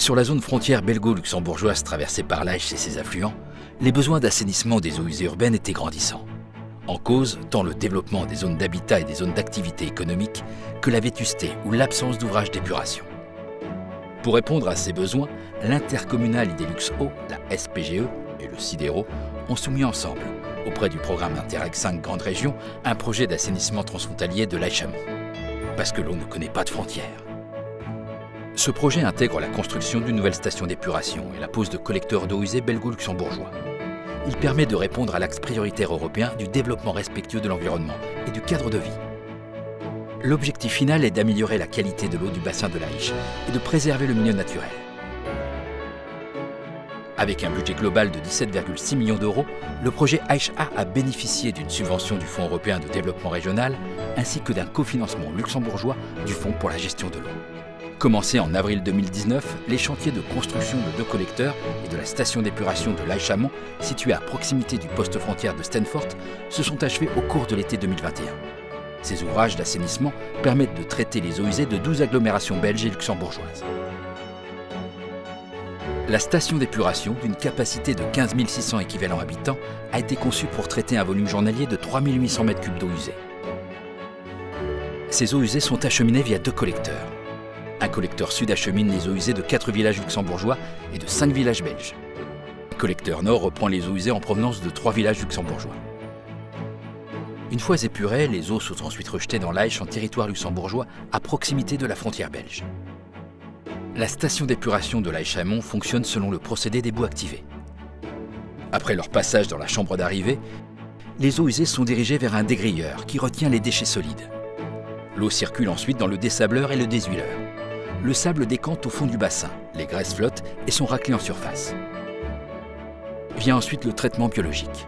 Sur la zone frontière belgo-luxembourgeoise traversée par l'Aïch et ses affluents, les besoins d'assainissement des eaux usées urbaines étaient grandissants. En cause, tant le développement des zones d'habitat et des zones d'activité économique que la vétusté ou l'absence d'ouvrages d'épuration. Pour répondre à ces besoins, l'intercommunal Idelux Eau, la SPGE et le Sidero ont soumis ensemble, auprès du programme Interreg 5 Grande Région, un projet d'assainissement transfrontalier de l'Aïch-Amont. Parce que l'eau ne connaît pas de frontières. Ce projet intègre la construction d'une nouvelle station d'épuration et la pose de collecteurs d'eau usée belgo-luxembourgeois. Il permet de répondre à l'axe prioritaire européen du développement respectueux de l'environnement et du cadre de vie. L'objectif final est d'améliorer la qualité de l'eau du bassin de l'Aïch et de préserver le milieu naturel. Avec un budget global de 17,6 millions d'euros, le projet Aïch-A a bénéficié d'une subvention du Fonds européen de développement régional ainsi que d'un cofinancement luxembourgeois du Fonds pour la gestion de l'eau. Commencés en avril 2019, les chantiers de construction de 2 collecteurs et de la station d'épuration de l'Aïch-Amont, située à proximité du poste frontière de Stenfort, se sont achevés au cours de l'été 2021. Ces ouvrages d'assainissement permettent de traiter les eaux usées de 12 agglomérations belges et luxembourgeoises. La station d'épuration, d'une capacité de 15 600 équivalents habitants, a été conçue pour traiter un volume journalier de 3 800 m3 d'eau usée. Ces eaux usées sont acheminées via 2 collecteurs. Un collecteur sud achemine les eaux usées de 4 villages luxembourgeois et de 5 villages belges. Le collecteur nord reprend les eaux usées en provenance de 3 villages luxembourgeois. Une fois épurées, les eaux sont ensuite rejetées dans l'Aïch en territoire luxembourgeois à proximité de la frontière belge. La station d'épuration de l'Aïch-Amont fonctionne selon le procédé des boues activées. Après leur passage dans la chambre d'arrivée, les eaux usées sont dirigées vers un dégrilleur qui retient les déchets solides. L'eau circule ensuite dans le dessableur et le déshuileur. Le sable décante au fond du bassin, les graisses flottent et sont raclées en surface. Vient ensuite le traitement biologique.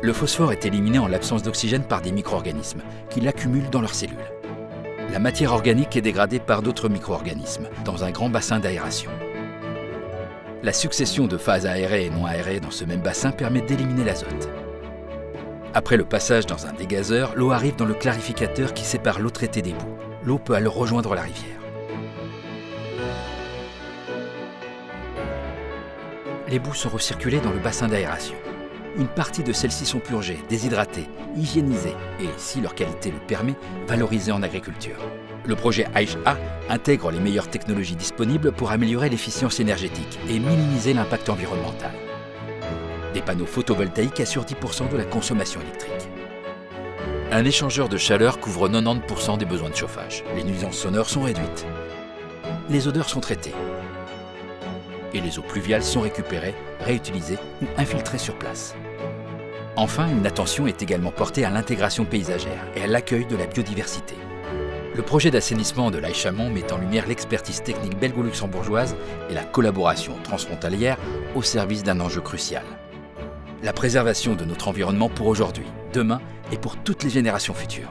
Le phosphore est éliminé en l'absence d'oxygène par des micro-organismes qui l'accumulent dans leurs cellules. La matière organique est dégradée par d'autres micro-organismes dans un grand bassin d'aération. La succession de phases aérées et non aérées dans ce même bassin permet d'éliminer l'azote. Après le passage dans un dégazeur, l'eau arrive dans le clarificateur qui sépare l'eau traitée des boues. L'eau peut alors rejoindre la rivière. Les boues sont recirculées dans le bassin d'aération. Une partie de celles-ci sont purgées, déshydratées, hygiénisées et, si leur qualité le permet, valorisées en agriculture. Le projet Aïch-A intègre les meilleures technologies disponibles pour améliorer l'efficience énergétique et minimiser l'impact environnemental. Des panneaux photovoltaïques assurent 10% de la consommation électrique. Un échangeur de chaleur couvre 90% des besoins de chauffage. Les nuisances sonores sont réduites. Les odeurs sont traitées. Et les eaux pluviales sont récupérées, réutilisées ou infiltrées sur place. Enfin, une attention est également portée à l'intégration paysagère et à l'accueil de la biodiversité. Le projet d'assainissement de l'Aïch-Amont met en lumière l'expertise technique belgo-luxembourgeoise et la collaboration transfrontalière au service d'un enjeu crucial. La préservation de notre environnement pour aujourd'hui, demain et pour toutes les générations futures.